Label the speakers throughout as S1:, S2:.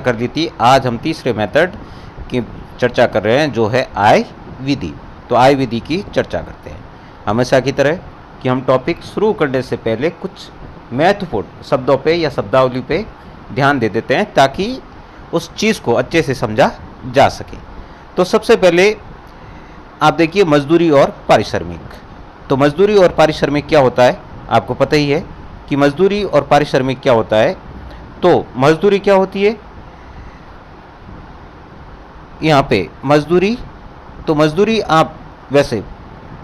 S1: कर दी थी। आज हम तीसरे मेथड की चर्चा कर रहे हैं जो है आय विधि। तो आय विधि की चर्चा करते हैं। हमेशा की तरह कि हम टॉपिक शुरू करने से पहले कुछ महत्वपूर्ण शब्दों पे या शब्दावली पे ध्यान दे देते हैं ताकि उस चीज़ को अच्छे से समझा जा सके। तो सबसे पहले आप देखिए मजदूरी और पारिश्रमिक। तो मजदूरी और पारिश्रमिक क्या होता है, आपको पता ही है कि मजदूरी और पारिश्रमिक क्या होता है। तो मजदूरी क्या होती है, यहाँ पे मजदूरी, तो मजदूरी आप वैसे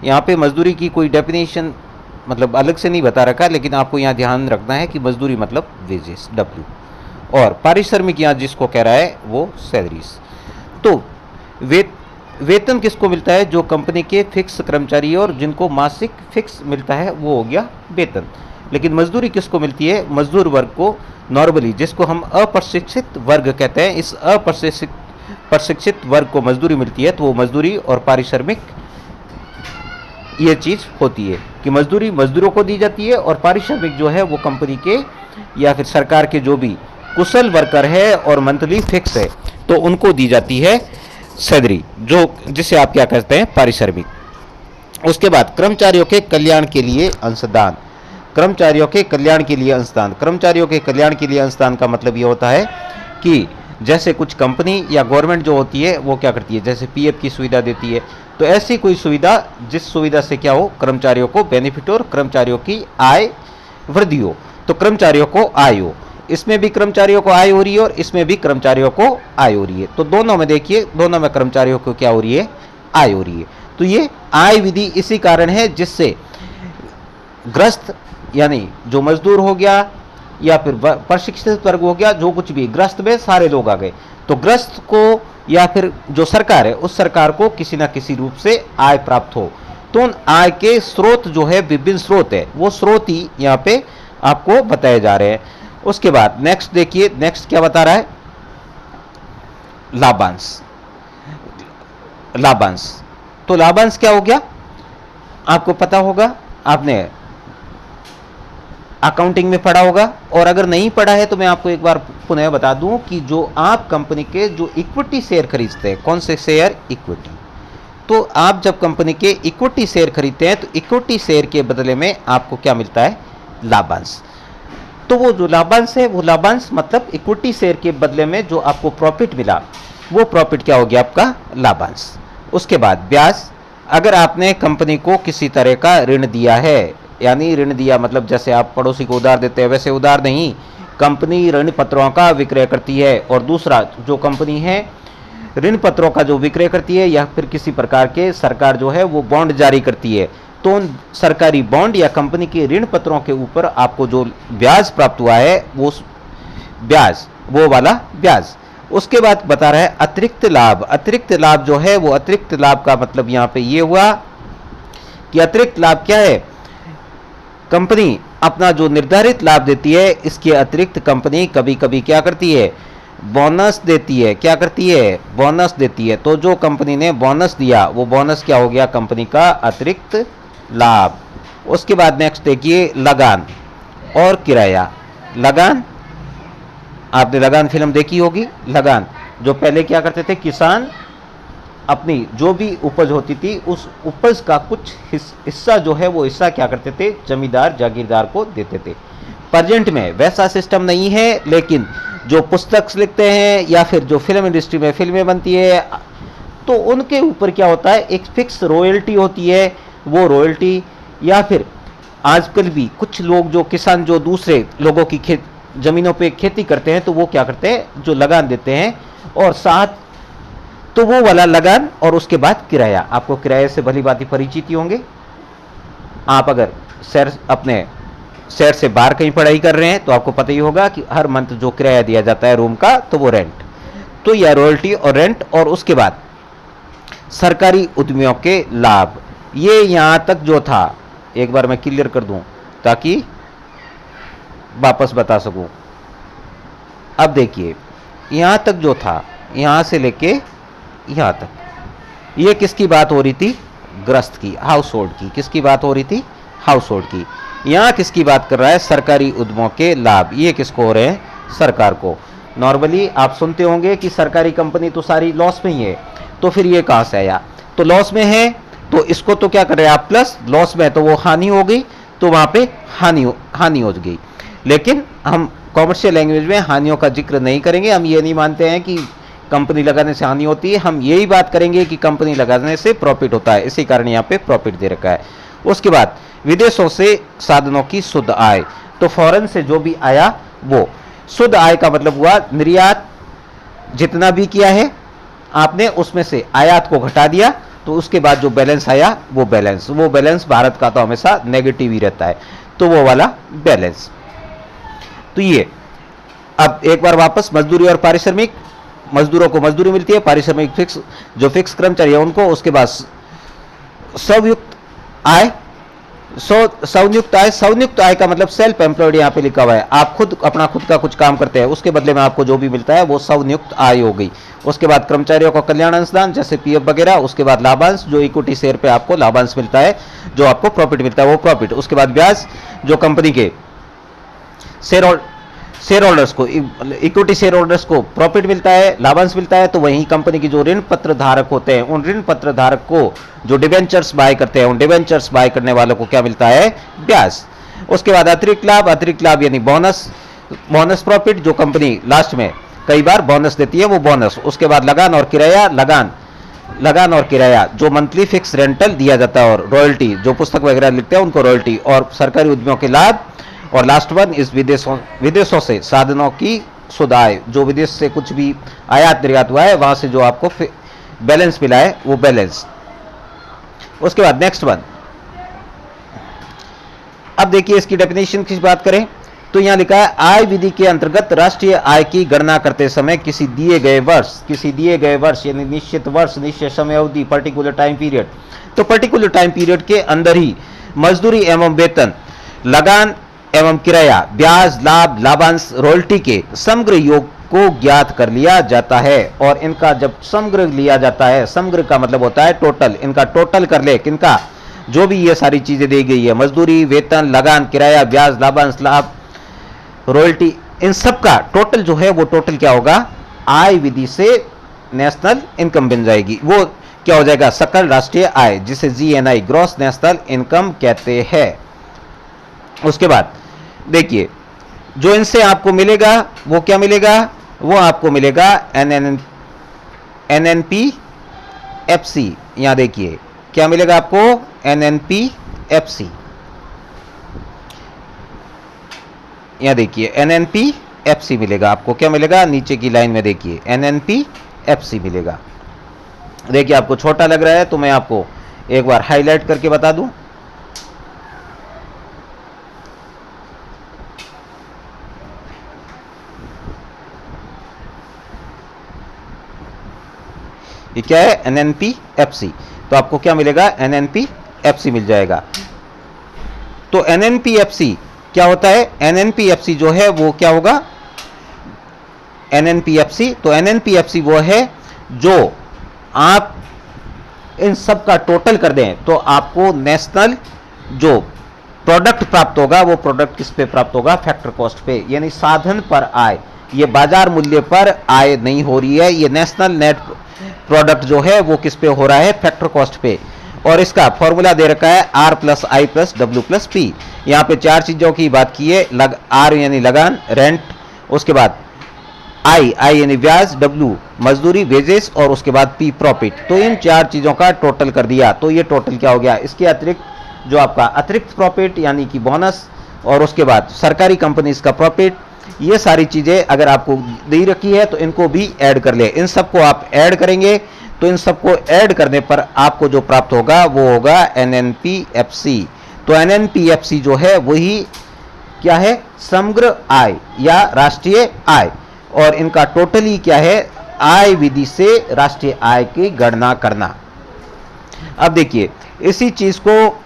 S1: यहाँ पे मजदूरी की कोई डेफिनेशन मतलब अलग से नहीं बता रखा, लेकिन आपको यहाँ ध्यान रखना है कि मजदूरी मतलब वेजेस डब्ल्यू, और पारिश्रमिक यहाँ जिसको कह रहा है वो सैलरीज। तो वेतन किसको मिलता है, जो कंपनी के फिक्स कर्मचारी और जिनको मासिक फिक्स मिलता है वो हो गया वेतन। लेकिन मजदूरी किसको मिलती है, मजदूर वर्ग को नॉर्मली, जिसको हम अप्रशिक्षित वर्ग कहते हैं, इस प्रशिक्षित वर्ग को मजदूरी मिलती है। तो वो मजदूरी और पारिश्रमिक ये चीज़ होती है कि मजदूरी मजदूरों को दी जाती है और पारिश्रमिक जो है वो कंपनी के या फिर सरकार के जो भी कुशल वर्कर है और मंथली फिक्स है तो उनको दी जाती है सैलरी, जो जिसे आप क्या कहते हैं पारिश्रमिक। उसके बाद कर्मचारियों के कल्याण के लिए अंशदान। कर्मचारियों के कल्याण के लिए अंशदान, कर्मचारियों के कल्याण के लिए अंशदान का मतलब ये होता है कि जैसे कुछ कंपनी या गवर्नमेंट जो होती है वो क्या करती है, जैसे पीएफ की सुविधा देती है, तो ऐसी कोई सुविधा जिस सुविधा से क्या हो, कर्मचारियों को बेनिफिट और कर्मचारियों की आय वृद्धि हो, तो कर्मचारियों को आय हो। इसमें भी कर्मचारियों को आय हो रही है और इसमें भी कर्मचारियों को आय हो रही है। तो दोनों में देखिए, दोनों में कर्मचारियों को क्या हो रही है, आय हो रही है। तो ये आय विधि इसी कारण है जिससे ग्रस्त यानी जो मजदूर हो गया या फिर प्रशिक्षित वर्ग हो गया, जो कुछ भी, ग्रस्त में सारे लोग आ गए, तो ग्रस्त को या फिर जो सरकार है उस सरकार को किसी ना किसी रूप से आय प्राप्त हो। तो उन आय के स्रोत जो है, विभिन्न स्रोत है, वो स्रोत ही यहाँ पे आपको बताए जा रहे हैं। उसके बाद नेक्स्ट देखिए, नेक्स्ट क्या बता रहा है, लाभांश। लाभांश, तो लाभांश क्या हो गया, आपको पता होगा, आपने अकाउंटिंग में पढ़ा होगा, और अगर नहीं पढ़ा है तो मैं आपको एक बार पुनः बता दूं कि जो आप कंपनी के जो इक्विटी शेयर खरीदते हैं, कौन से शेयर, इक्विटी, तो आप जब कंपनी के इक्विटी शेयर खरीदते हैं तो इक्विटी शेयर के बदले में आपको क्या मिलता है, लाभांश। तो वो जो लाभांश है, वो लाभांश मतलब इक्विटी शेयर के बदले में जो आपको प्रॉफिट मिला, वो प्रॉफिट क्या हो गया, आपका लाभांश। उसके बाद ब्याज, अगर आपने कंपनी को किसी तरह का ऋण दिया है, यानी ऋण दिया मतलब जैसे आप पड़ोसी को उधार देते हैं वैसे उधार नहीं, कंपनी ऋण पत्रों का विक्रय करती है, और दूसरा जो कंपनी है ऋण पत्रों का जो विक्रय करती है या फिर किसी प्रकार के सरकार जो है वो बॉन्ड जारी करती है, तो उन सरकारी बॉन्ड या कंपनी के ऋण पत्रों के ऊपर आपको जो ब्याज प्राप्त हुआ है वो ब्याज, वो वाला ब्याज। उसके बाद बता रहा है अतिरिक्त लाभ। अतिरिक्त लाभ जो है वो, अतिरिक्त लाभ का मतलब यहाँ पे ये हुआ कि अतिरिक्त लाभ क्या है, कंपनी अपना जो निर्धारित लाभ देती है इसके अतिरिक्त कंपनी कभी कभी क्या करती है, बोनस देती है। क्या करती है, बोनस देती है। तो जो कंपनी ने बोनस दिया वो बोनस क्या हो गया, कंपनी का अतिरिक्त लाभ। उसके बाद नेक्स्ट देखिए लगान और किराया। लगान, आपने लगान फिल्म देखी होगी। लगान जो पहले क्या करते थे, किसान अपनी जो भी उपज होती थी उस उपज का कुछ हिस्सा जो है वो हिस्सा क्या करते थे, जमींदार जागीरदार को देते थे। प्रेजेंट में वैसा सिस्टम नहीं है, लेकिन जो पुस्तक लिखते हैं या फिर जो फिल्म इंडस्ट्री में फिल्में बनती है तो उनके ऊपर क्या होता है, एक फिक्स रॉयल्टी होती है। वो रॉयल्टी या फिर आजकल भी कुछ लोग जो किसान जो दूसरे लोगों की जमीनों पे खेती करते हैं तो वो क्या करते हैं, जो लगान देते हैं, और साथ तो वो वाला लगान। और उसके बाद किराया, आपको किराए से भली बात ही परिचित होंगे। आप अगर अपने शहर से बाहर कहीं पढ़ाई कर रहे हैं तो आपको पता ही होगा कि हर मंथ जो किराया दिया जाता है रूम का, तो वो रेंट, तो यह रॉयल्टी और रेंट। और उसके बाद सरकारी उद्यमियों के लाभ। ये यहां तक जो था एक बार मैं क्लियर कर दूं ताकि वापस बता सकूं। अब देखिए यहां तक जो था, यहां से लेके यहां तक, ये किसकी बात हो रही थी, ग्रस्त की, हाउस होल्ड की। किसकी बात हो रही थी, हाउस होल्ड की। यहाँ किसकी बात कर रहा है, सरकारी उद्यमों के लाभ। ये किसको हो रहे हैं, सरकार को। नॉर्मली आप सुनते होंगे कि सरकारी कंपनी तो सारी लॉस में ही है, तो फिर ये कहाँ से आया? तो लॉस में है तो इसको तो क्या कर रहे हैं आप प्लस, लॉस में है तो वो हानि हो गई, तो वहां पे हानि हो गई। लेकिन हम कॉमर्शियल लैंग्वेज में हानियों का जिक्र नहीं करेंगे। हम ये नहीं मानते हैं कि कंपनी लगाने से हानि होती है, हम यही बात करेंगे कि कंपनी लगाने से प्रॉफिट होता है, इसी कारण यहाँ पे प्रॉफिट दे रखा है। उसके बाद विदेशों से साधनों की शुद्ध आय, तो फॉरेन से जो भी आया वो शुद्ध आय का मतलब हुआ निर्यात जितना भी किया है आपने उसमें से आयात को घटा दिया, तो उसके बाद जो बैलेंस आया वो बैलेंस भारत का तो हमेशा नेगेटिव ही रहता है, तो वो वाला बैलेंस। तो ये अब एक बार वापस मजदूरी और पारिश्रमिक, मजदूरों को मजदूरी मिलती है, पारिश्रमिक फिक्स, जो फिक्स कर्मचारी है उनको, उसके बाद स्वयुक्त आय, स्वनियुक्त आय का मतलब सेल्फ एम्प्लॉयड यहाँ पे लिखा हुआ है, आप खुद का कुछ काम करते हैं, उसके बदले में आपको जो भी मिलता है वो स्वनियुक्त आय हो गई। उसके बाद कर्मचारियों को कल्याण अंशदान जैसे पीएफ वगैरह, उसके बाद लाभांश जो इक्विटी शेयर पे आपको लाभांश मिलता है, जो आपको प्रॉफिट मिलता है वो प्रॉफिट। उसके बाद ब्याज जो कंपनी के शेयर होल्डर्स को, इक्विटी शेयर होल्डर्स को प्रॉफिट मिलता है, लाभांश मिलता है, तो वहीं कंपनी की जो ऋण पत्र धारक होते हैं उन ऋण पत्र धारक को जो डिबेंचर्स बाय करते हैं उन डिबेंचर्स बाय करने वालों को क्या मिलता है? ब्याज। उसके बाद अतिरिक्त लाभ यानी बोनस प्रॉफिट, जो कंपनी लास्ट में कई बार बोनस देती है वो बोनस। उसके बाद लगान और किराया जो मंथली फिक्स रेंटल दिया जाता है, और रॉयल्टी जो पुस्तक वगैरह लिखते हैं उनको रॉयल्टी, और सरकारी उद्यमों के लाभ। और लास्ट वन इस विदेशों से साधनों की शुद्ध आय, जो विदेश से कुछ भी आयात निर्यात हुआ है वहां से जो आपको बैलेंस मिला है वो बैलेंस। उसके बाद नेक्स्ट वन, अब देखिए इसकी डेफिनेशन की बात करें तो यहां लिखा है आय विधि के अंतर्गत राष्ट्रीय आय की गणना करते समय किसी दिए गए वर्ष यानी निश्चित वर्ष, निश्चित समय अवधि, पर्टिकुलर टाइम पीरियड, तो पर्टिकुलर टाइम पीरियड के अंदर ही मजदूरी एवं वेतन, लगान एवं किराया, ब्याज, लाभांश, रॉयल्टी के समग्र योग को ज्ञात कर लिया जाता है। और इनका जब समग्र लिया जाता है, समग्र का मतलब होता है टोटल, इनका टोटल कर ले, किनका, जो भी ये सारी चीजें दी गई है, मजदूरी, वेतन, लगान, किराया, ब्याज, लाभांश, लाभ, रॉयल्टी, इन सब का टोटल जो है वो टोटल क्या होगा? आय विधि से नेशनल इनकम बन जाएगी, वो क्या हो जाएगा? सकल राष्ट्रीय आय, जिसे GNI ग्रॉस नेशनल इनकम कहते हैं। उसके बाद देखिए जो इनसे आपको मिलेगा वो क्या मिलेगा? वो आपको मिलेगा NNP-FC। यहां देखिए क्या मिलेगा आपको? NNP-FC। यहां देखिए NNP-FC मिलेगा आपको। क्या मिलेगा? नीचे की लाइन में देखिए NNP-FC मिलेगा। देखिए आपको छोटा लग रहा है तो मैं आपको एक बार हाईलाइट करके बता दूं। ये क्या है? NNP-FC। तो आपको क्या मिलेगा? NNP-FC मिल जाएगा। तो NNP-FC क्या होता है? NNP-FC जो है वो क्या होगा? NNP-FC, तो NNP-FC वो है जो आप इन सब का टोटल कर दें तो आपको नेशनल जो प्रोडक्ट प्राप्त होगा वो प्रोडक्ट किस पे प्राप्त होगा? फैक्टर कॉस्ट पे, यानी साधन पर आय। ये बाजार मूल्य पर आय नहीं हो रही है, ये नेशनल नेट प्रोडक्ट जो है वो किस पे हो रहा है? फैक्टर कॉस्ट पे। और इसका फॉर्मूला दे रखा है R+I+W+P। यहाँ पे चार चीजों की बात की है, R यानी लगान, रेंट, उसके बाद I यानी ब्याज, W मजदूरी, वेजेस, और उसके बाद P प्रॉफिट। तो इन चार चीजों का टोटल कर दिया तो ये टोटल क्या हो गया? इसके अतिरिक्त जो आपका अतिरिक्त प्रॉफिट यानी कि बोनस, और उसके बाद सरकारी कंपनीज का प्रॉफिट, ये सारी चीजें अगर आपको दे रखी है तो इनको भी ऐड कर ले। इन सबको आप ऐड करेंगे तो इन सबको ऐड करने पर आपको जो प्राप्त होगा वो होगा NNP-FC। तो NNP-FC जो है वही क्या है? समग्र आय या राष्ट्रीय आय, और इनका टोटल ही क्या है? आय विधि से राष्ट्रीय आय की गणना करना। अब देखिए इसी चीज को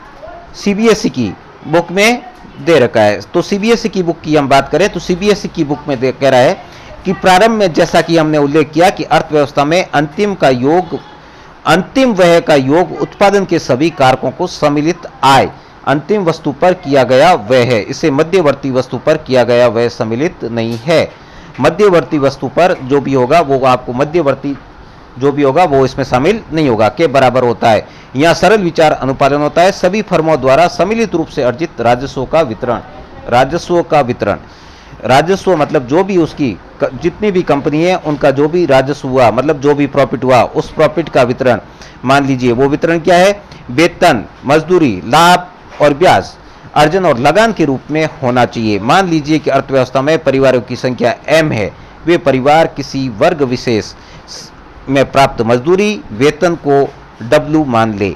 S1: CBSE की बुक में दे रखा है। तो CBSE की बुक की हम बात करें तो CBSE की बुक में कह रहा है कि प्रारंभ में जैसा कि हमने उल्लेख किया कि अर्थव्यवस्था में अंतिम व्यय का योग उत्पादन के सभी कारकों को सम्मिलित आय अंतिम वस्तु पर किया गया व्यय है, इसे मध्यवर्ती वस्तु पर किया गया व्यय सम्मिलित नहीं है। मध्यवर्ती वस्तु पर जो भी होगा वो आपको मध्यवर्ती जो भी होगा वो इसमें शामिल नहीं होगा, के बराबर होता है। यहाँ सरल विचार अनुपालन होता है। सभी फर्मों द्वारा सम्मिलित रूप से अर्जित राजस्व का वितरण। राजस्व मतलब जो भी उसकी जितनी भी कंपनी है उनका जो भी राजस्व हुआ, मतलब जो भी प्रॉफिट हुआ, उस प्रॉफिट का वितरण। मान लीजिए वो वितरण क्या है? वेतन, मजदूरी, लाभ और ब्याज, अर्जन और लगान के रूप में होना चाहिए। मान लीजिए कि अर्थव्यवस्था में परिवारों की संख्या m है। वे परिवार किसी वर्ग विशेष में प्राप्त मजदूरी वेतन को W मान ले।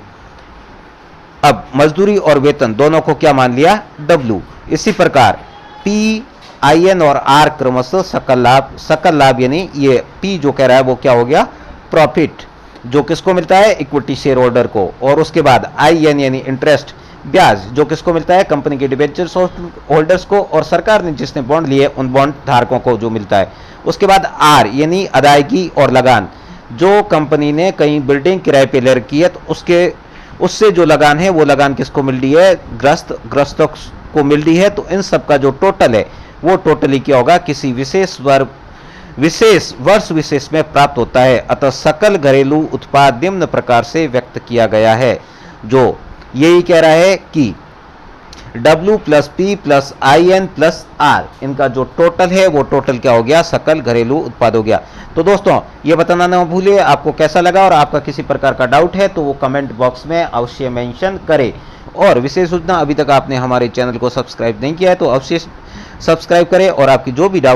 S1: अब मजदूरी और वेतन दोनों को क्या मान लिया? W। इसी प्रकार P, IN और R क्रमशः सकल लाभ यानी ये P जो कह रहा है वो क्या हो गया? प्रॉफिट, जो किसको मिलता है? इक्विटी शेयर होल्डर को। और उसके बाद IN यानी इंटरेस्ट, ब्याज, जो किसको मिलता है? कंपनी के डिबेंचर्स होल्डर्स को, और सरकार ने जिसने बॉन्ड लिए उन बॉन्ड धारकों को जो मिलता है। उसके बाद R यानी अदायगी और लगान, जो कंपनी ने कहीं बिल्डिंग किराए पे ले रखी है तो उससे जो लगान है वो लगान किसको मिल रही है? ग्रस्तों को मिल रही है। तो इन सब का जो टोटल है वो टोटली क्या होगा? किसी विशेष वर्ष विशेष में प्राप्त होता है। अतः सकल घरेलू उत्पाद निम्न प्रकार से व्यक्त किया गया है, जो यही कह रहा है कि W plus P plus IN plus R, इनका जो टोटल है वो टोटल क्या हो गया? सकल घरेलू उत्पाद हो गया। तो दोस्तों ये बताना ना भूलिए आपको कैसा लगा, और आपका किसी प्रकार का डाउट है तो वो कमेंट बॉक्स में अवश्य मेंशन करें। और विशेष सूचना, अभी तक आपने हमारे चैनल को सब्सक्राइब नहीं किया है तो अवश्य सब्सक्राइब करें, और आपकी जो भी डाउट